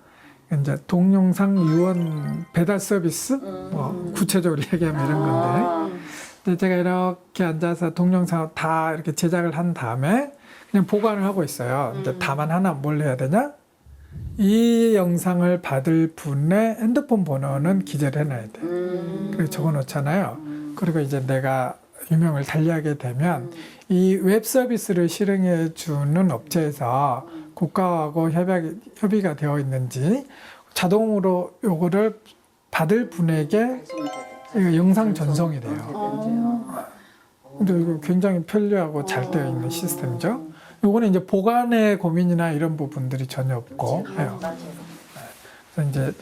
이제 동영상 유언 배달 서비스 뭐 구체적으로 얘기하면 이런 건데. 근데 제가 이렇게 앉아서 동영상을 다 이렇게 제작을 한 다음에 그냥 보관을 하고 있어요. 이제 다만 하나 뭘 해야 되냐? 이 영상을 받을 분의 핸드폰 번호는 기재를 해놔야 돼. 그래서 적어놓잖아요. 그리고 이제 내가 유명을 달리하게 되면 이 웹 서비스를 실행해 주는 업체에서 국가하고 협의가 되어 있는지 자동으로 요거를 받을 분에게 영상 전송이 돼요. 근데 이거 굉장히 편리하고 잘 되어 있는 시스템이죠. 요거는 이제 보관의 고민이나 이런 부분들이 전혀 없고 해요. 그래서 이제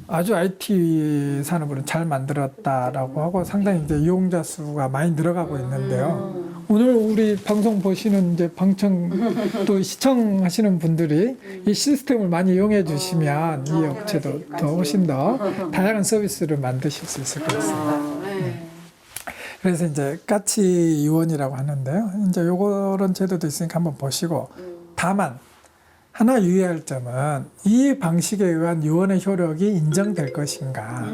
아주 IT 산업으로 잘 만들었다라고 하고 상당히 이제 이용자 수가 많이 늘어가고 있는데요. 오늘 우리 방송 보시는 이제 방청 또 시청하시는 분들이 이 시스템을 많이 이용해 주시면 이 업체도 더 훨씬 더 다양한 서비스를 만드실 수 있을 것 같습니다. 그래서 이제 까치 유언이라고 하는데요. 이제 요런 제도도 있으니까 한번 보시고 다만 하나 유의할 점은 이 방식에 의한 유언의 효력이 인정될 것인가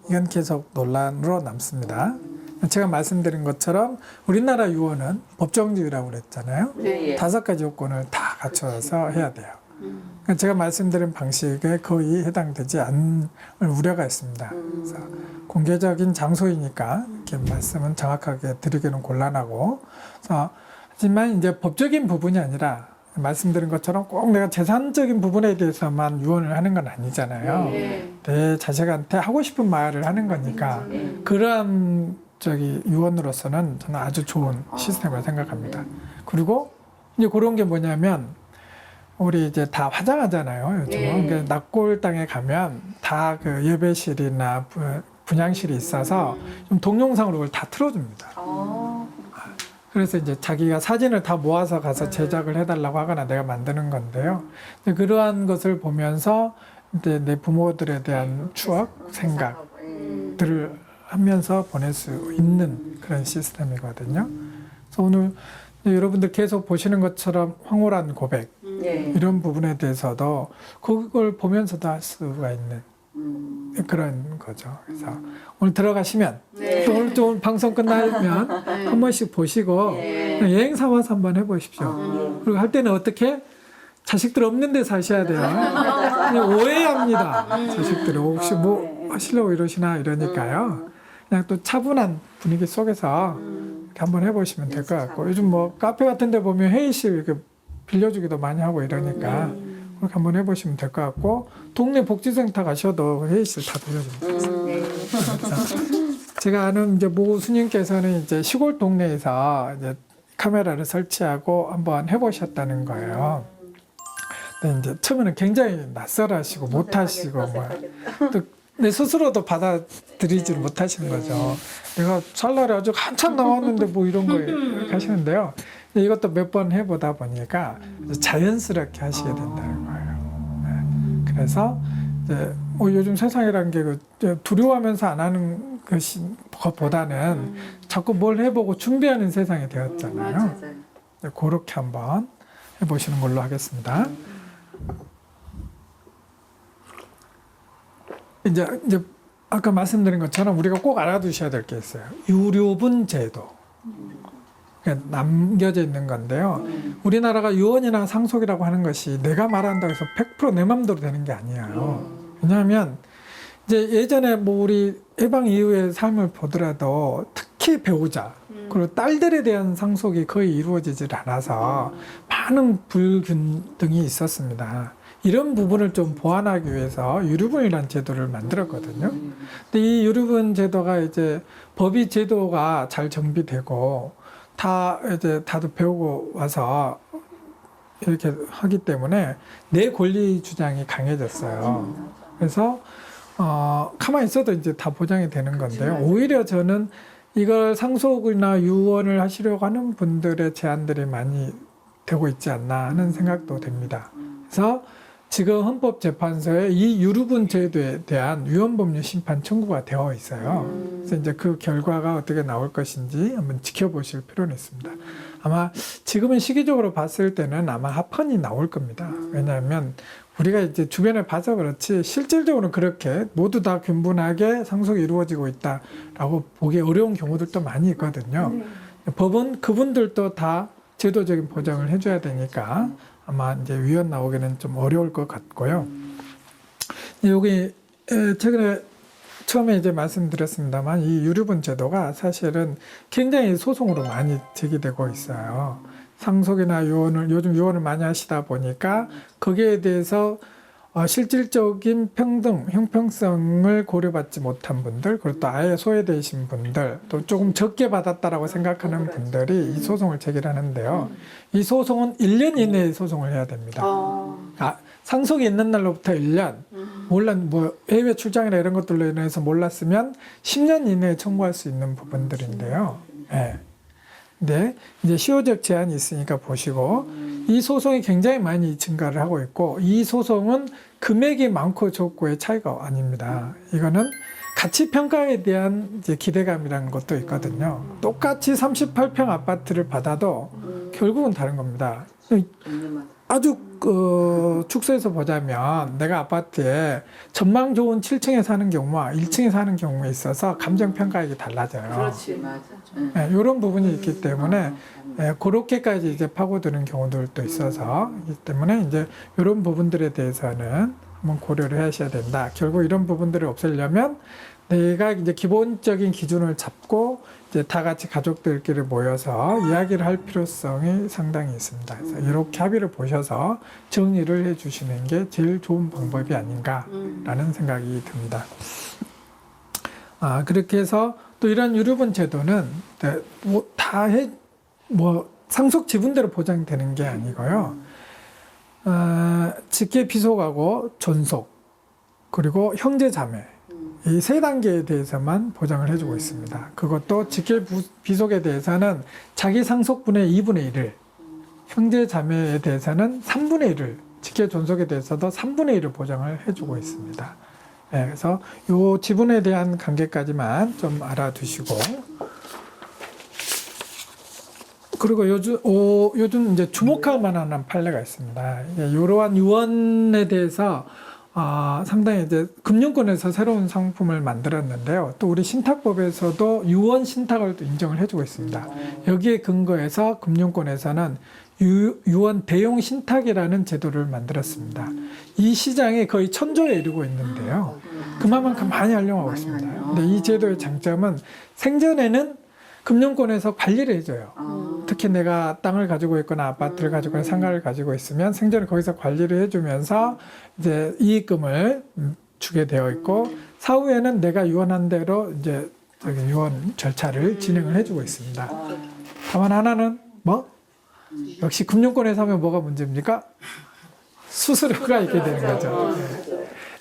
이건 계속 논란으로 남습니다. 제가 말씀드린 것처럼 우리나라 유언은 법정주의라고 그랬잖아요. 네. 5가지 요건을 다 갖춰서 해야 돼요. 그러니까 제가 말씀드린 방식에 거의 해당되지 않을 우려가 있습니다. 그래서 공개적인 장소이니까 이렇게 말씀은 정확하게 드리기는 곤란하고, 하지만 이제 법적인 부분이 아니라 말씀드린 것처럼 꼭 내가 재산적인 부분에 대해서만 유언을 하는 건 아니잖아요. 내 자식한테 하고 싶은 말을 하는 거니까 그러한 유언으로서는 저는 아주 좋은 시스템을 생각합니다. 그리고 이제 그런 게 뭐냐면 우리 이제 다 화장하잖아요. 요즘은. 그러니까 납골당에 가면 다 그 예배실이나 분향실이 있어서 좀 동영상으로 그걸 다 틀어줍니다. 그래서 이제 자기가 사진을 다 모아서 가서 제작을 해달라고 하거나 내가 만드는 건데요. 그러한 것을 보면서 이제 내 부모들에 대한 추억, 생각들을 하면서 보낼 수 있는 그런 시스템이거든요. 그래서 오늘 여러분들 계속 보시는 것처럼 황홀한 고백 이런 부분에 대해서도 그걸 보면서도 할 수가 있는 그런 거죠. 그래서 오늘 들어가시면 또 오늘 좀 방송 끝나면 한 번씩 보시고 여행 삼아서 한번 해보십시오. 그리고 할 때는 어떻게? 자식들 없는 데 사셔야 돼요. 오해합니다. 자식들이 혹시 뭐 하시려고 이러시나 이러니까요. 그냥 또 차분한 분위기 속에서 이렇게 한번 해보시면 될 것 같고, 요즘 뭐 카페 같은 데 보면 회의실 이렇게 빌려주기도 많이 하고 이러니까 그렇게 한번 해보시면 될 것 같고, 동네 복지센터 가셔도 회의실 다 빌려줍니다. 제가 아는 이제 모 스님께서는 이제 시골 동네에서 이제 카메라를 설치하고 한번 해보셨다는 거예요. 근데 이제 처음에는 굉장히 낯설어하시고 못하시고 또 내 스스로도 받아들이지를 못하시는 거죠. 내가 살 날이 아주 한참 남았는데 뭐 이런 거 이렇게 하시는데요. 이것도 몇 번 해보다 보니까 자연스럽게 하시게 된다는 거예요. 그래서 이제 뭐 요즘 세상이라는 게 두려워하면서 안 하는 것보다는 자꾸 뭘 해보고 준비하는 세상이 되었잖아요. 맞아요. 네, 그렇게 한번 해보시는 걸로 하겠습니다. 이제 아까 말씀드린 것처럼 우리가 꼭 알아두셔야 될 게 있어요. 유류분 제도. 그러니까 남겨져 있는 건데요. 우리나라가 유언이나 상속이라고 하는 것이 내가 말한다고 해서 100%내 맘대로 되는 게 아니에요. 왜냐하면 이제 예전에 뭐 우리 해방 이후의 삶을 보더라도 특히 배우자 그리고 딸들에 대한 상속이 거의 이루어지질 않아서 많은 불균등이 있었습니다. 이런 부분을 좀 보완하기 위해서 유류분이라는 제도를 만들었거든요. 근데 이 유류분 제도가 이제 법이 제도가 잘 정비되고 다 이제 다들 배우고 와서 이렇게 하기 때문에 내 권리 주장이 강해졌어요. 그래서 가만히 있어도 이제 다 보장이 되는 건데요. 오히려 저는 이걸 상속이나 유언을 하시려고 하는 분들의 제한들이 많이 되고 있지 않나 하는 생각도 됩니다. 그래서 지금 헌법재판소에 이 유류분 제도에 대한 위헌법률 심판 청구가 되어 있어요. 그래서 이제 그 결과가 어떻게 나올 것인지 한번 지켜보실 필요는 있습니다. 아마 지금은 시기적으로 봤을 때는 아마 합헌이 나올 겁니다. 왜냐하면 우리가 이제 주변에 봐서 그렇지 실질적으로 그렇게 모두 다 균분하게 상속이 이루어지고 있다라고 보기 어려운 경우들도 많이 있거든요. 법은 그분들도 다 제도적인 보장을 해줘야 되니까 아마 이제 위헌 나오기는 좀 어려울 것 같고요. 여기 최근에 처음에 이제 말씀드렸습니다만 이 유류분 제도가 사실은 굉장히 소송으로 많이 제기되고 있어요. 상속이나 유언을 요즘 유언을 많이 하시다 보니까 거기에 대해서 실질적인 평등, 형평성을 고려받지 못한 분들, 그리고 또 아예 소외되신 분들, 또 조금 적게 받았다라고 생각하는 분들이 이 소송을 제기하는데요. 이 소송은 1년 이내에 소송을 해야 됩니다. 상속이 있는 날로부터 1년, 뭐 해외 출장이나 이런 것들로 인해서 몰랐으면 10년 이내에 청구할 수 있는 부분들인데요. 네. 네, 이제 시효적 제한이 있으니까 보시고 이 소송이 굉장히 많이 증가를 하고 있고 이 소송은 금액이 많고 적고의 차이가 아닙니다. 이거는 가치 평가에 대한 이제 기대감이라는 것도 있거든요. 똑같이 38평 아파트를 받아도 결국은 다른 겁니다. 아주 축소해서 보자면 내가 아파트에 전망 좋은 7층에 사는 경우와 1층에 사는 경우에 있어서 감정 평가액이 달라져요. 그렇지. 맞아. 네, 이런 부분이 있기 때문에 그렇게까지 이제 파고드는 경우들도 있어서 이기 때문에 이제 이런 부분들에 대해서는 한번 고려를 하셔야 된다. 결국 이런 부분들을 없애려면 내가 이제 기본적인 기준을 잡고 이제 다 같이 가족들끼리 모여서 이야기를 할 필요성이 상당히 있습니다. 그래서 이렇게 합의를 보셔서 정리를 해주시는 게 제일 좋은 방법이 아닌가라는 생각이 듭니다. 그렇게 해서 또 이런 유류분 제도는 상속 지분대로 보장되는 게 아니고요. 직계 비속하고 존속 그리고 형제 자매 이 세 단계에 대해서만 보장을 해주고 있습니다. 그것도 직계 비속에 대해서는 자기 상속분의 2분의 1을 형제 자매에 대해서는 3분의 1을 직계 존속에 대해서도 3분의 1을 보장을 해주고 있습니다. 네, 그래서 이 지분에 대한 관계까지만 좀 알아두시고 그리고 요즘 이제 주목할 만한 판례가 있습니다. 이러한 유언에 대해서 상당히 이제 금융권에서 새로운 상품을 만들었는데요. 또 우리 신탁법에서도 유언 신탁을 또 인정을 해주고 있습니다. 여기에 근거해서 금융권에서는 유언 대용 신탁이라는 제도를 만들었습니다. 이 시장이 거의 1000조에 이르고 있는데요. 그만큼 많이 활용하고 있습니다. 근데 이 제도의 장점은 생전에는 금융권에서 관리를 해줘요. 특히 내가 땅을 가지고 있거나 아파트를 가지고 있거나 상가를 가지고 있으면 생전에 거기서 관리를 해주면서 이제 이익금을 주게 되어 있고 사후에는 내가 유언한 대로 이제 유언 절차를 진행을 해주고 있습니다. 다만 하나는 역시 금융권에서 하면 뭐가 문제입니까? 수수료가 있게 되는 거죠.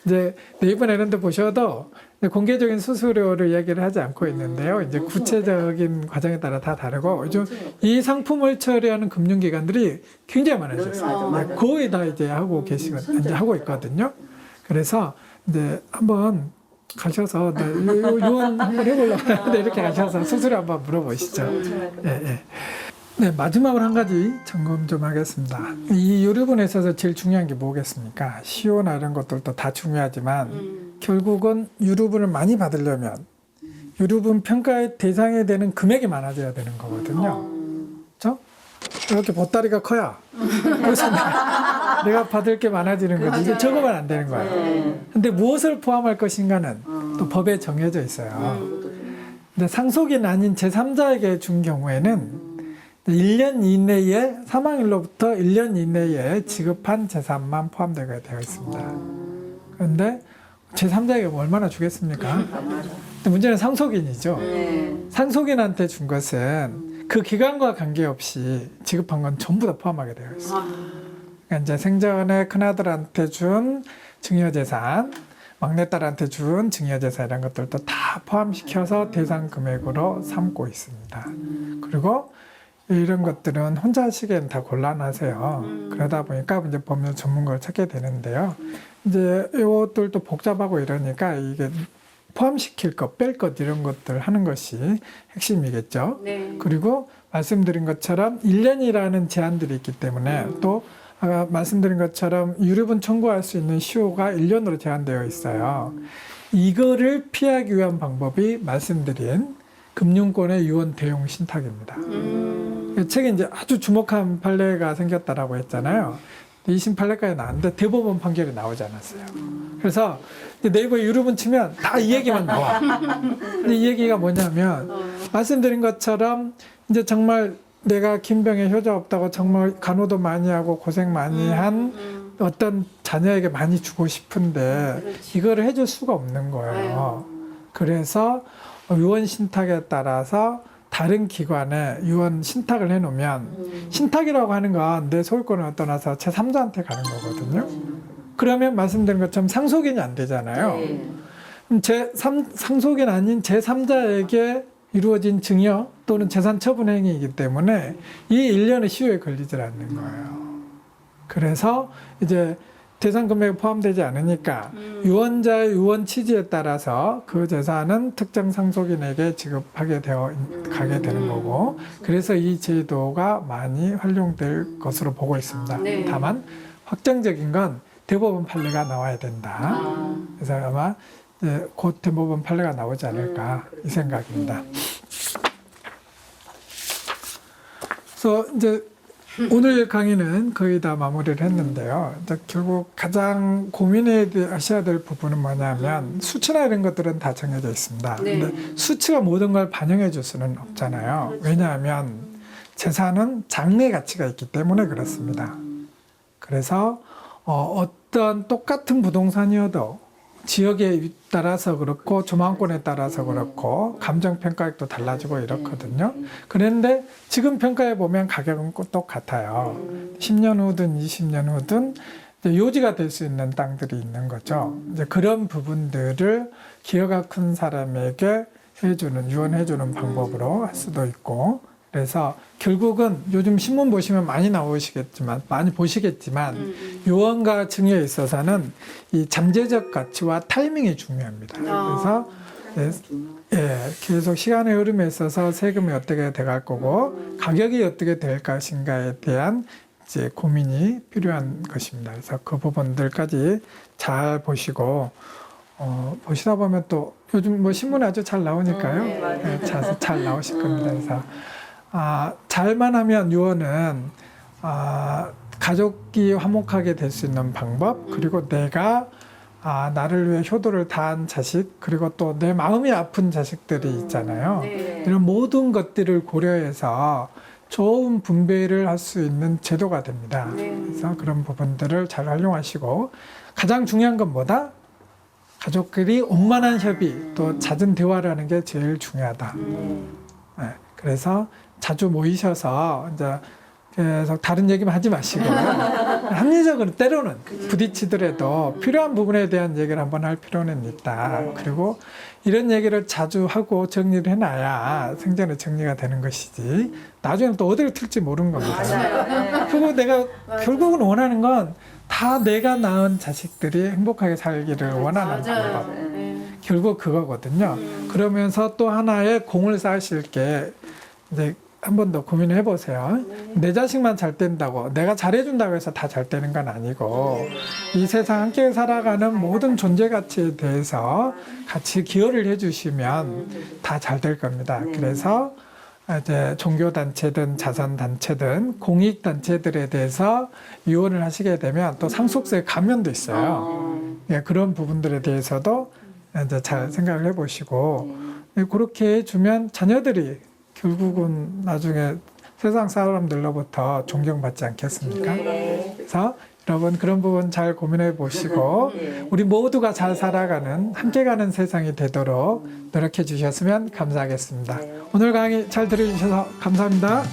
이제 네이버 이런 데 보셔도 공개적인 수수료를 이야기를 하지 않고 있는데요. 이제 구체적인 과정에 따라 다 다르고 요즘 이 상품을 처리하는 금융기관들이 굉장히 많아졌어요. 거의 다 이제 하고 계시고 이제 하고 있거든요. 그래서 이제 한번 가셔서 네, 유언 한번 해보려고 하는데 이렇게 가셔서 수술을 한번 물어보시죠. 예, 예. 네, 마지막으로 한 가지 점검 좀 하겠습니다. 이 유류분에 있어서 제일 중요한 게 뭐겠습니까? 시효나 이런 것들도 다 중요하지만 결국은 유류분을 많이 받으려면 유류분 평가의 대상이 되는 금액이 많아져야 되는 거거든요. 그렇죠? 이렇게 보따리가 커야 그래서 내가 받을 게 많아지는 거지. 이게 적으면 안 되는 거예요. 근데 무엇을 포함할 것인가는 또 법에 정해져 있어요. 근데 상속인 아닌 제3자에게 준 경우에는 1년 이내에 사망일로부터 1년 이내에 지급한 재산만 포함되게 되어 있습니다. 그런데 제3자에게 얼마나 주겠습니까? 근데 문제는 상속인이죠. 상속인한테 준 것은 그 기간과 관계없이 지급한 건 전부 다 포함하게 되어 있어요. 그러니까 이제 생전에 큰아들한테 준 증여재산, 막내딸한테 준 증여재산 이런 것들도 다 포함시켜서 대상 금액으로 삼고 있습니다. 그리고 이런 것들은 혼자 하시기엔 다 곤란하세요. 그러다 보니까 이제 법률 전문가를 찾게 되는데요. 이제 이것들도 복잡하고 이러니까 이게 포함시킬 것, 뺄 것 이런 것들 하는 것이 핵심이겠죠. 네. 그리고 말씀드린 것처럼 1년이라는 제한들이 있기 때문에 또 아까 말씀드린 것처럼 유류분 청구할 수 있는 시효가 1년으로 제한되어 있어요. 이거를 피하기 위한 방법이 말씀드린 금융권의 유언 대용 신탁입니다. 책에 이제 아주 주목한 판례가 생겼다라고 했잖아요. 2심 판례까지 나왔는데 대법원 판결이 나오지 않았어요. 그래서 네이버에 유류분 치면 다 이 얘기만 나와. 근데 이 얘기가 뭐냐면 말씀드린 것처럼 이제 정말 내가 김병에 효자 없다고 정말 간호도 많이 하고 고생 많이 한 어떤 자녀에게 많이 주고 싶은데 이거를 해줄 수가 없는 거예요. 그래서 유언 신탁에 따라서 다른 기관에 유언 신탁을 해놓으면 신탁이라고 하는 건 내 소유권을 떠나서 제3자한테 가는 거거든요. 그러면 말씀드린 것처럼 상속인이 안 되잖아요. 그럼 상속인 아닌 제3자에게 이루어진 증여 또는 재산 처분 행위이기 때문에 이 1년의 시효에 걸리질 않는 거예요. 그래서 이제 대상 금액에 포함되지 않으니까 유언자의 유언 취지에 따라서 그 재산은 특정 상속인에게 지급하게 가게 되는 거고, 그래서 이 제도가 많이 활용될 것으로 보고 있습니다. 네. 다만 확정적인 건 대법원 판례가 나와야 된다. 그래서 아마 이제 곧 대법원 판례가 나오지 않을까 이 생각입니다. 그래서 이제 오늘 강의는 거의 다 마무리를 했는데요. 이제 결국 가장 고민하셔야 될 부분은 뭐냐면 수치나 이런 것들은 다 정해져 있습니다. 네. 근데 수치가 모든 걸 반영해 줄 수는 없잖아요. 왜냐하면 재산은 장래 가치가 있기 때문에 그렇습니다. 그래서 어떤 똑같은 부동산이어도 지역에 따라서 그렇고 조망권에 따라서 그렇고 감정평가액도 달라지고 이렇거든요. 그런데 지금 평가해 보면 가격은 꼭 똑같아요. 10년 후든 20년 후든 요지가 될 수 있는 땅들이 있는 거죠. 이제 그런 부분들을 기여가 큰 사람에게 유언해주는 방법으로 할 수도 있고, 그래서 결국은 요즘 신문 보시면 많이 보시겠지만 유언과 증여에 있어서는 이 잠재적 가치와 타이밍이 중요합니다. 그래서 계속 시간의 흐름에 있어서 세금이 어떻게 돼갈 거고 가격이 어떻게 될 것인가에 대한 이제 고민이 필요한 것입니다. 그래서 그 부분들까지 잘 보시고 보시다 보면 또 요즘 뭐 신문에 아주 잘 나오니까요. 잘 나오실 겁니다. 그래서 잘만 하면 유언은 가족이 화목하게 될 수 있는 방법, 그리고 내가 나를 위해 효도를 다한 자식, 그리고 또 내 마음이 아픈 자식들이 있잖아요. 이런 모든 것들을 고려해서 좋은 분배를 할 수 있는 제도가 됩니다. 그래서 그런 부분들을 잘 활용하시고, 가장 중요한 건 뭐다? 가족끼리 원만한 협의, 또 잦은 대화를 하는 게 제일 중요하다. 그래서 자주 모이셔서 이제 계속 다른 얘기만 하지 마시고 합리적으로 때로는 부딪히더라도 필요한 부분에 대한 얘기를 한번 할 필요는 있다. 그리고 이런 얘기를 자주 하고 정리를 해놔야 생전에 정리가 되는 것이지 나중에 또 어디를 틀지 모르는 겁니다. 그리고 내가 결국은 원하는 건 다 내가 낳은 자식들이 행복하게 살기를 원하는 방법. 결국 그거거든요. 그러면서 또 하나의 공을 쌓으실 게 이제 한 번 더 고민을 해보세요. 내 자식만 잘 된다고 내가 잘해준다고 해서 다 잘 되는 건 아니고 이 세상 함께 살아가는 모든 존재 가치에 대해서 같이 기여를 해주시면 다 잘 될 겁니다. 그래서 이제 종교단체든 자선단체든 공익단체들에 대해서 유언을 하시게 되면 또 상속세 감면도 있어요. 예, 그런 부분들에 대해서도 이제 잘 생각을 해보시고 그렇게 해주면 자녀들이 결국은 나중에 세상 사람들로부터 존경받지 않겠습니까? 그래서 여러분 그런 부분 잘 고민해 보시고 우리 모두가 잘 살아가는 함께 가는 세상이 되도록 노력해 주셨으면 감사하겠습니다. 오늘 강의 잘 들어주셔서 감사합니다.